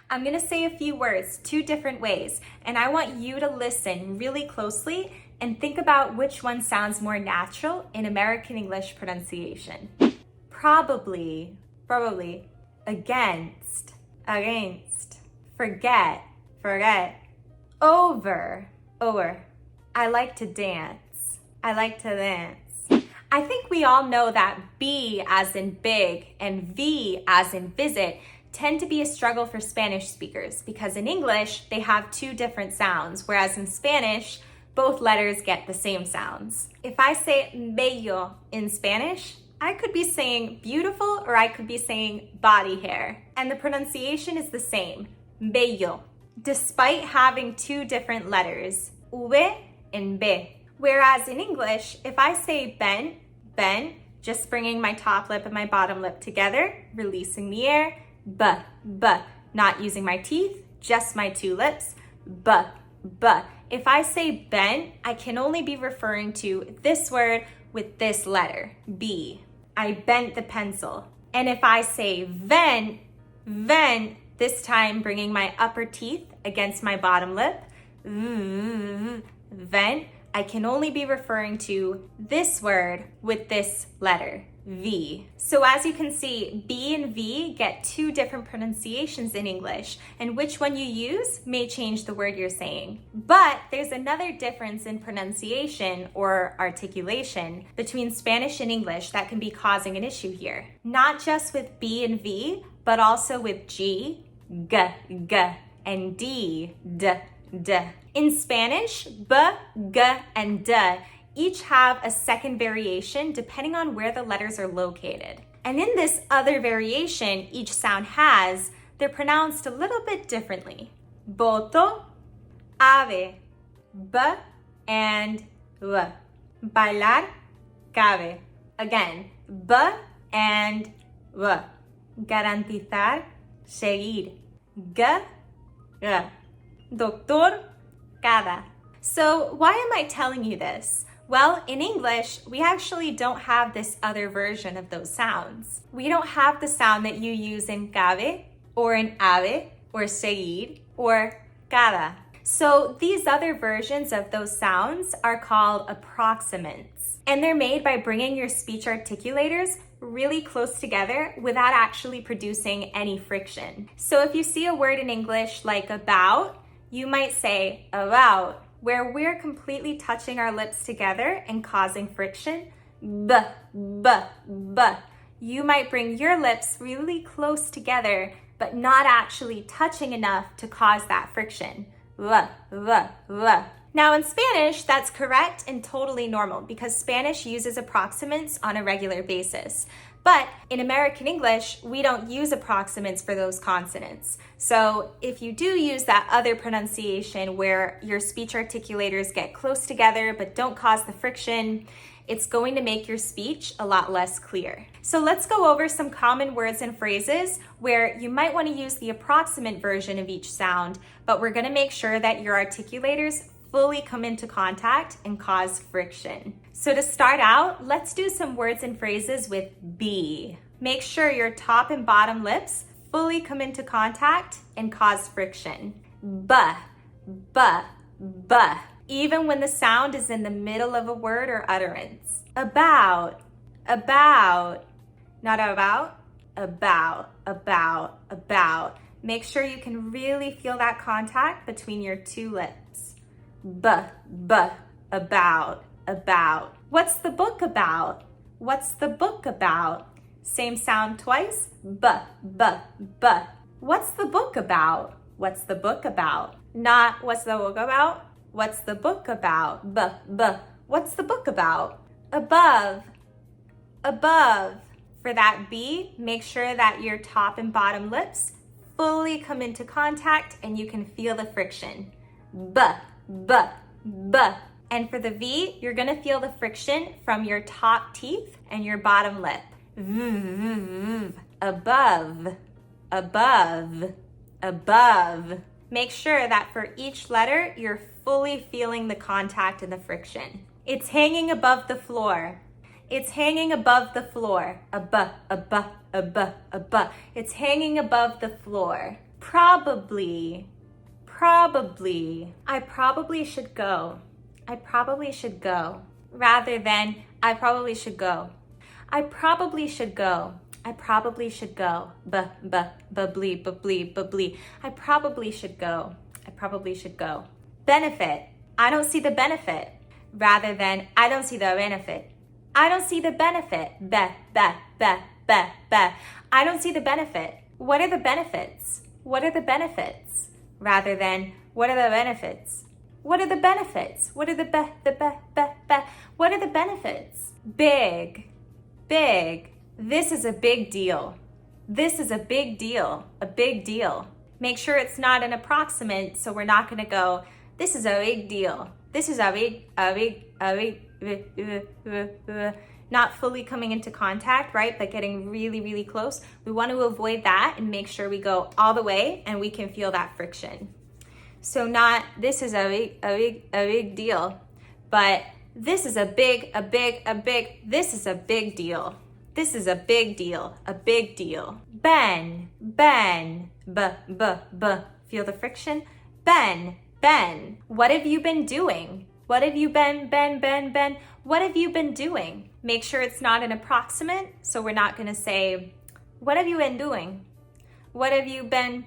I'm gonna say a few words 2 different ways, and I want you to listen really closely and think about which one sounds more natural in American English pronunciation. Probably, against, forget, over. I like to dance. I think we all know that B as in big and V as in visit tend to be a struggle for Spanish speakers because in English, they have 2 different sounds, whereas in Spanish, both letters get the same sounds. If I say bello in Spanish, I could be saying beautiful or I could be saying body hair. And the pronunciation is the same, bello, despite having 2 different letters, V and B. Whereas in English, if I say bent, just bringing my top lip and my bottom lip together, releasing the air, b, not using my teeth, just my 2 lips, b. If I say bent, I can only be referring to this word with this letter, B. I bent the pencil. And if I say vent, this time bringing my upper teeth against my bottom lip, vent, I can only be referring to this word with this letter, V. So as you can see, B and V get 2 different pronunciations in English, and which one you use may change the word you're saying. But there's another difference in pronunciation or articulation between Spanish and English that can be causing an issue here. Not just with B and V, but also with G, G, and D, D. In Spanish, B, G, and D each have a second variation depending on where the letters are located. And in this other variation each sound has, they're pronounced a little bit differently. Boto, ave, B and V. Bailar, cabe. Again, B and V. Garantizar, seguir. G, G. Doctor, cada. So why am I telling you this? Well, in English, we actually don't have this other version of those sounds. We don't have the sound that you use in cabe, or in ave, or seguir, or cada. So these other versions of those sounds are called approximants. And they're made by bringing your speech articulators really close together without actually producing any friction. So if you see a word in English like about, you might say about, where we're completely touching our lips together and causing friction. B. You might bring your lips really close together, but not actually touching enough to cause that friction. Now in Spanish, that's correct and totally normal because Spanish uses approximants on a regular basis. But in American English, we don't use approximants for those consonants. So if you do use that other pronunciation where your speech articulators get close together but don't cause the friction, it's going to make your speech a lot less clear. So let's go over some common words and phrases where you might want to use the approximate version of each sound, but we're going to make sure that your articulators fully come into contact and cause friction. So to start out, let's do some words and phrases with B. Make sure your top and bottom lips fully come into contact and cause friction. B. Even when the sound is in the middle of a word or utterance. About. Not about. Make sure you can really feel that contact between your 2 lips. About. What's the book about? Same sound twice. B. What's the book about? Not what's the book about? What's the book about? B. What's the book about? Above. For that B, make sure that your top and bottom lips fully come into contact and you can feel the friction. B. And for the V, you're gonna feel the friction from your top teeth and your bottom lip. Above. Make sure that for each letter, you're fully feeling the contact and the friction. It's hanging above the floor. It's hanging above the floor. It's hanging above the floor. Probably, probably. I probably should go. I probably should go. Rather than, I probably should go. I probably should go. I probably should go. Bubbly, bubbly, bubbly. I probably should go. I probably should go. Benefit. I don't see the benefit. Rather than, I don't see the benefit. I don't see the benefit. I don't see the benefit. What are the benefits? What are the benefits? Rather than, what are the benefits? What are the benefits? What are the what are the benefits? Big, big. This is a big deal. This is a big deal. A big deal. Make sure it's not an approximate, so we're not going to go, this is a big deal. This is a big, not fully coming into contact, right? But getting really, really close. We want to avoid that and make sure we go all the way and we can feel that friction. So not, this is a big deal, but this is a big, this is a big deal. This is a big deal, a big deal. Ben, feel the friction? Ben. What have you been doing? What have you been? What have you been doing? Make sure it's not an approximate, so we're not gonna say, what have you been doing? What have you been?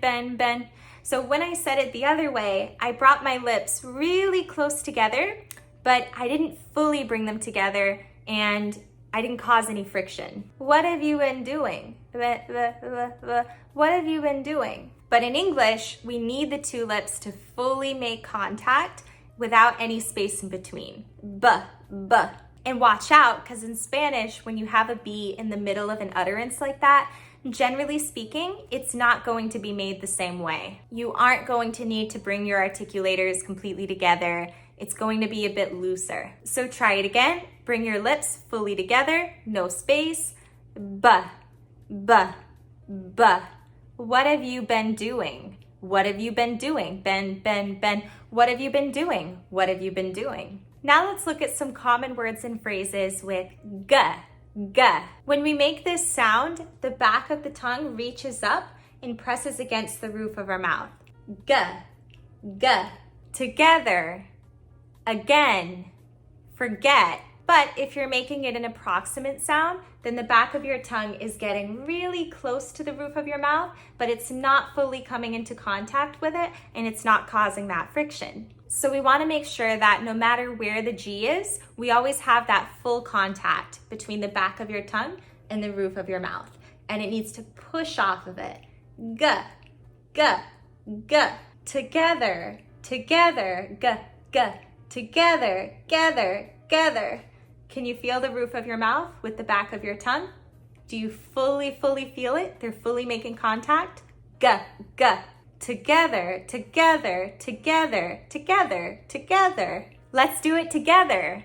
So when I said it the other way, I brought my lips really close together, but I didn't fully bring them together and I didn't cause any friction. What have you been doing? What have you been doing? But in English, we need the two lips to fully make contact without any space in between. And watch out, because in Spanish, when you have a B in the middle of an utterance like that, generally speaking, it's not going to be made the same way. You aren't going to need to bring your articulators completely together. It's going to be a bit looser. So try it again. Bring your lips fully together, no space. What have you been doing? What have you been doing? Ben. What have you been doing? What have you been doing? Now let's look at some common words and phrases with g. When we make this sound, the back of the tongue reaches up and presses against the roof of our mouth. G. Together. Again. Forget. But if you're making it an approximate sound, then the back of your tongue is getting really close to the roof of your mouth, but it's not fully coming into contact with it, and it's not causing that friction. So we want to make sure that no matter where the G is, we always have that full contact between the back of your tongue and the roof of your mouth. And it needs to push off of it. G. Together. Together. Can you feel the roof of your mouth with the back of your tongue? Do you fully feel it? They're fully making contact. G. Together. Let's do it together.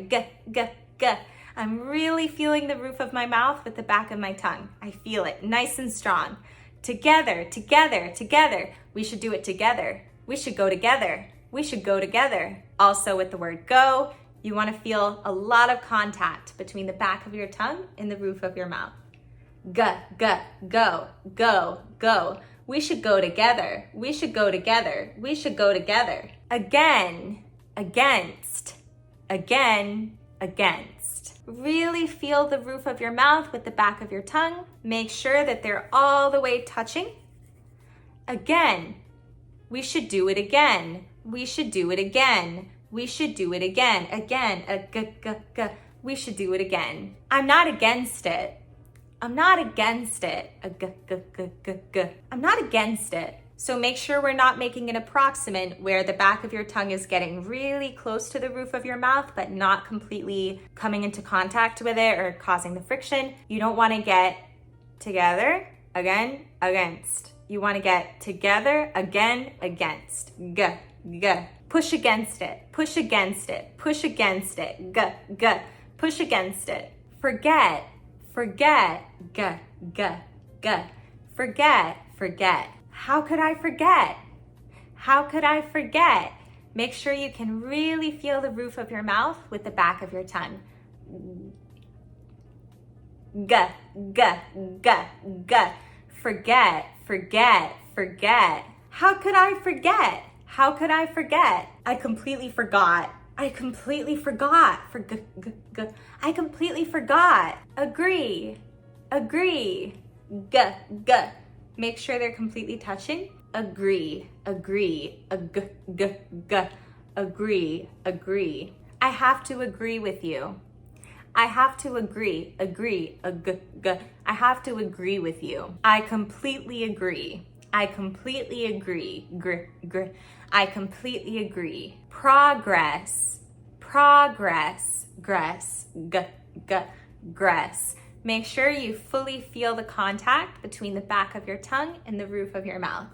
G. I'm really feeling the roof of my mouth with the back of my tongue. I feel it nice and strong. Together. We should do it together. We should go together. Also with the word go, you want to feel a lot of contact between the back of your tongue and the roof of your mouth. Go. We should go together. Again. Against. Really feel the roof of your mouth with the back of your tongue. Make sure that they're all the way touching. Again. We should do it again. We should do it again. We should do it again. We should do it again. I'm not against it. I'm not against it. I'm not against it. So make sure we're not making an approximate where the back of your tongue is getting really close to the roof of your mouth, but not completely coming into contact with it or causing the friction. You don't want to get together, again, against. You want to get together, again, against. G. Push against it. Push against it. Push against it. G. Push against it. Forget. G. Forget. How could I forget? Make sure you can really feel the roof of your mouth with the back of your tongue. G. Forget, forget, forget. How could I forget? How could I forget? I completely forgot. I completely forgot. I completely forgot. Agree. Agree. G. Make sure they're completely touching. Agree. Agree. Agree. Agree. I have to agree with you. I have to agree. Agree. I have to agree with you. I completely agree. I completely agree. I completely agree. Progress. Progress. Gress. Make sure you fully feel the contact between the back of your tongue and the roof of your mouth.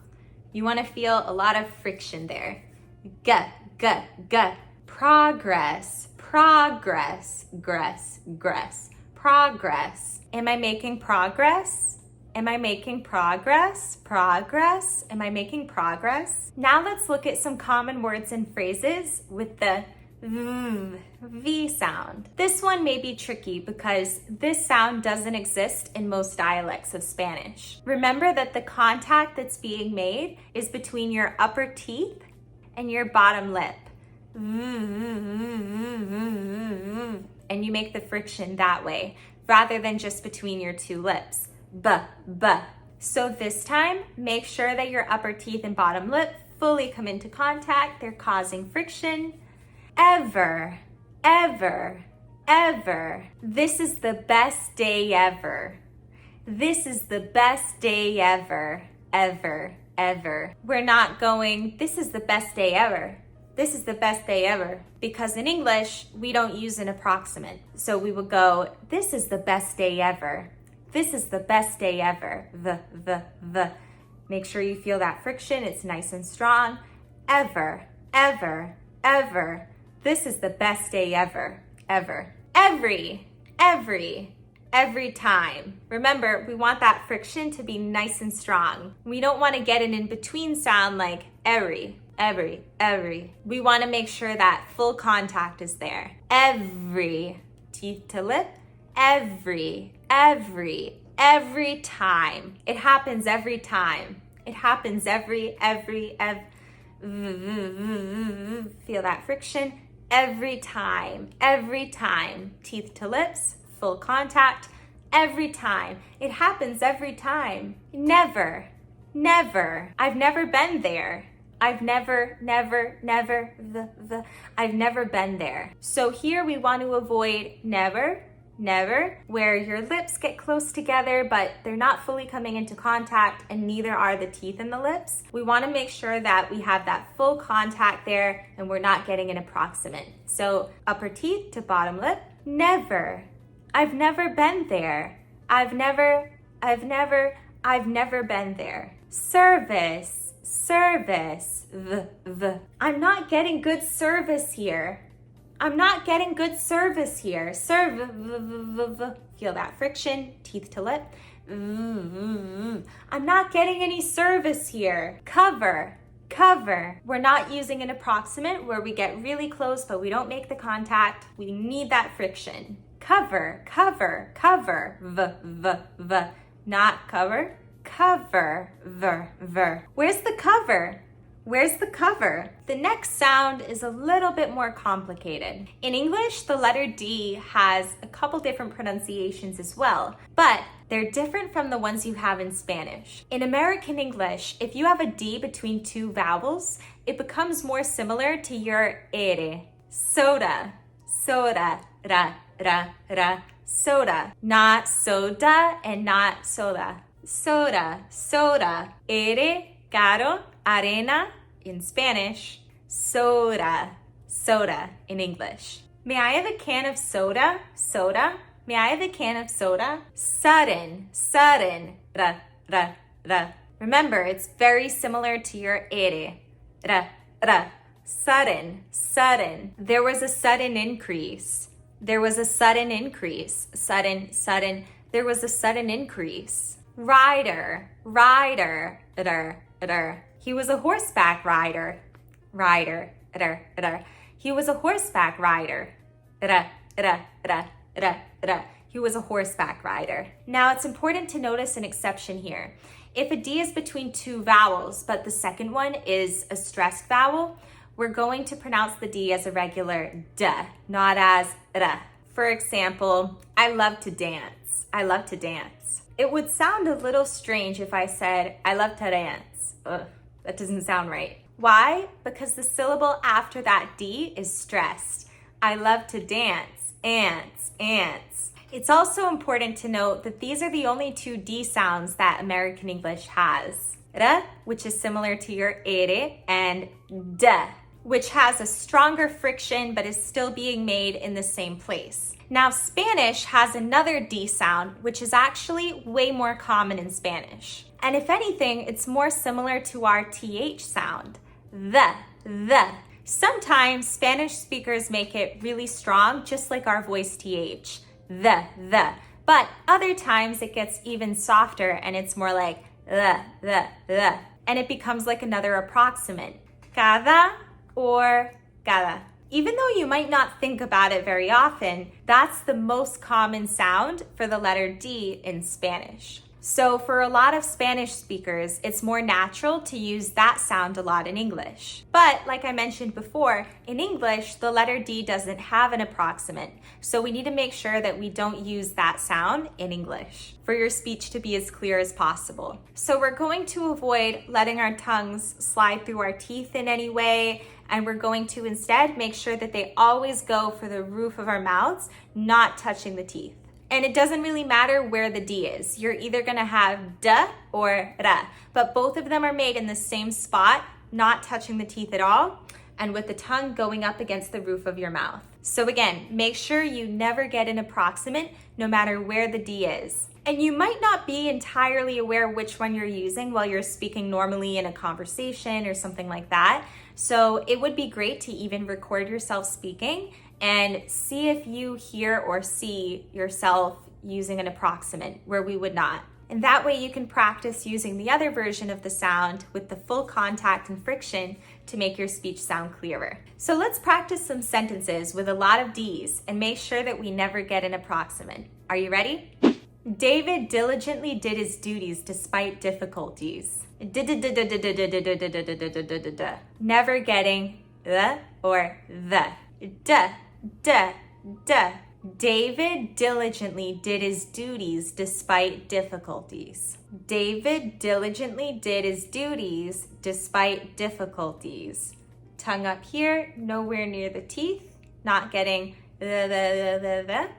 You want to feel a lot of friction there. Progress. Progress. Progress. Am I making progress? Am I making progress? Progress? Am I making progress? Now let's look at some common words and phrases with the V sound. This one may be tricky because this sound doesn't exist in most dialects of Spanish. Remember that the contact that's being made is between your upper teeth and your bottom lip. And you make the friction that way rather than just between your two lips. So this time, make sure that your upper teeth and bottom lip fully come into contact. They're causing friction. Ever. This is the best day ever. This is the best day ever. We're not going, this is the best day ever. This is the best day ever. Because in English, we don't use an approximate. So we would go, this is the best day ever. This is the best day ever. Make sure you feel that friction. It's nice and strong. Ever. This is the best day ever. Every time. Remember, we want that friction to be nice and strong. We don't want to get an in-between sound like every. We want to make sure that full contact is there. Every. Teeth to lip. Every time. It happens every time. It happens every. Feel that friction. Every time. Teeth to lips. Full contact. Every time. It happens every time. Never. I've never been there. I've never been there. So here we want to avoid never, where your lips get close together, but they're not fully coming into contact, and neither are the teeth and the lips. We want to make sure that we have that full contact there and we're not getting an approximate. So upper teeth to bottom lip, never. I've never been there. I've never been there. Service. I'm not getting good service here. I'm not getting good service here. Feel that friction, teeth to lip. I'm not getting any service here. Cover. We're not using an approximate where we get really close, but we don't make the contact. We need that friction. Cover. Not cover. Cover. Where's the cover? The next sound is a little bit more complicated. In English, the letter D has a couple different pronunciations as well, but they're different from the ones you have in Spanish. In American English, if you have a D between two vowels, it becomes more similar to your ere. Soda. Soda. Not soda and not soda. Soda. Ere, caro, arena in Spanish. Soda in English. May I have a can of soda? May I have a can of soda? Sudden. Remember, it's very similar to your ere. Sudden. There was a sudden increase. There was a sudden increase. There was a sudden increase. Rider. He was a horseback rider. He was a horseback rider. He was a horseback rider. Now it's important to notice an exception here. If a D is between two vowels, but the second one is a stressed vowel, we're going to pronounce the D as a regular D, not as R. For example, I love to dance. I love to dance. It would sound a little strange if I said, I love to dance. Ugh, that doesn't sound right. Why? Because the syllable after that D is stressed. I love to dance. Ants, ants. It's also important to note that these are the only two D sounds that American English has. R, which is similar to your ere, and D, which has a stronger friction but is still being made in the same place. Now, Spanish has another D sound, which is actually way more common in Spanish. And if anything, it's more similar to our TH sound, the. Sometimes Spanish speakers make it really strong, just like our voice TH, the. But other times it gets even softer and it's more like the. And it becomes like another approximant, cada or cada. Even though you might not think about it very often, that's the most common sound for the letter D in Spanish. So for a lot of Spanish speakers, it's more natural to use that sound a lot in English. But like I mentioned before, in English, the letter D doesn't have an approximant. So we need to make sure that we don't use that sound in English for your speech to be as clear as possible. So we're going to avoid letting our tongues slide through our teeth in any way, and we're going to instead make sure that they always go for the roof of our mouths, not touching the teeth. And it doesn't really matter where the D is. You're either gonna have D or R, but both of them are made in the same spot, not touching the teeth at all, and with the tongue going up against the roof of your mouth. So again, make sure you never get an approximant, no matter where the D is. And you might not be entirely aware which one you're using while you're speaking normally in a conversation or something like that. So it would be great to even record yourself speaking and see if you hear or see yourself using an approximant where we would not. And that way you can practice using the other version of the sound with the full contact and friction to make your speech sound clearer. So let's practice some sentences with a lot of D's and make sure that we never get an approximant. Are you ready? David diligently did his duties despite difficulties. Never getting the or the. David diligently did his duties despite difficulties. David diligently did his duties despite difficulties. Tongue up here, nowhere near the teeth, not getting the.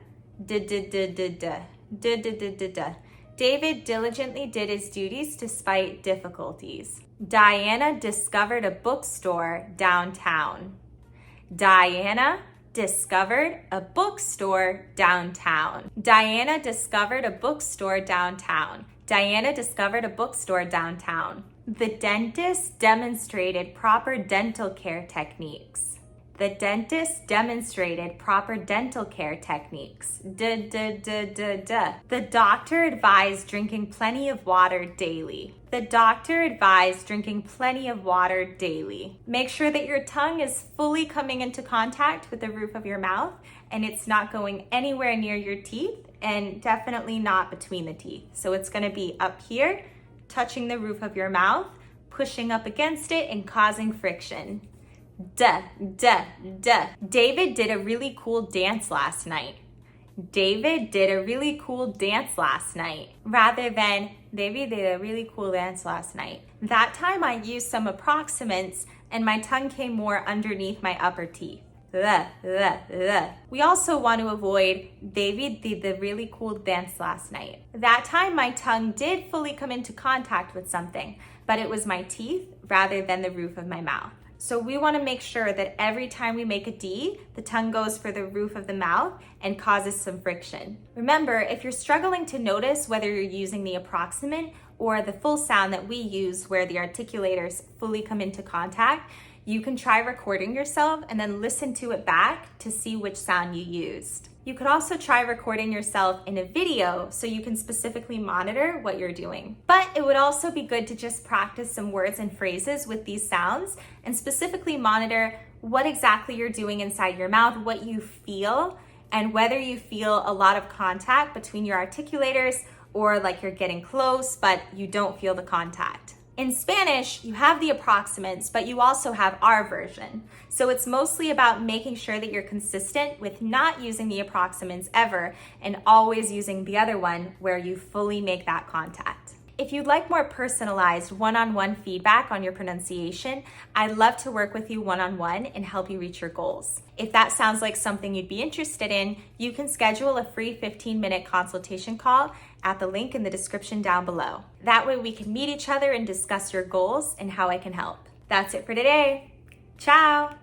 David diligently did his duties despite difficulties. Diana discovered a bookstore downtown. Diana discovered a bookstore downtown. Diana discovered a bookstore downtown. Diana discovered a bookstore downtown. The dentist demonstrated proper dental care techniques. The dentist demonstrated proper dental care techniques. The doctor advised drinking plenty of water daily. The doctor advised drinking plenty of water daily. Make sure that your tongue is fully coming into contact with the roof of your mouth and it's not going anywhere near your teeth and definitely not between the teeth. So it's going to be up here, touching the roof of your mouth, pushing up against it and causing friction. David did a really cool dance last night. David did a really cool dance last night, rather than David did a really cool dance last night. That time I used some approximants and my tongue came more underneath my upper teeth. We also want to avoid David did the really cool dance last night. That time my tongue did fully come into contact with something, but it was my teeth rather than the roof of my mouth. So we want to make sure that every time we make a D, the tongue goes for the roof of the mouth and causes some friction. Remember, if you're struggling to notice whether you're using the approximant or the full sound that we use where the articulators fully come into contact, you can try recording yourself and then listen to it back to see which sound you used. You could also try recording yourself in a video so you can specifically monitor what you're doing. But it would also be good to just practice some words and phrases with these sounds and specifically monitor what exactly you're doing inside your mouth, what you feel, and whether you feel a lot of contact between your articulators or like you're getting close, but you don't feel the contact. In Spanish, you have the approximants, but you also have our version. So it's mostly about making sure that you're consistent with not using the approximants ever and always using the other one where you fully make that contact. If you'd like more personalized one-on-one feedback on your pronunciation, I'd love to work with you one-on-one and help you reach your goals. If that sounds like something you'd be interested in, you can schedule a free 15-minute consultation call at the link in the description down below. That way we can meet each other and discuss your goals and how I can help. That's it for today. Ciao!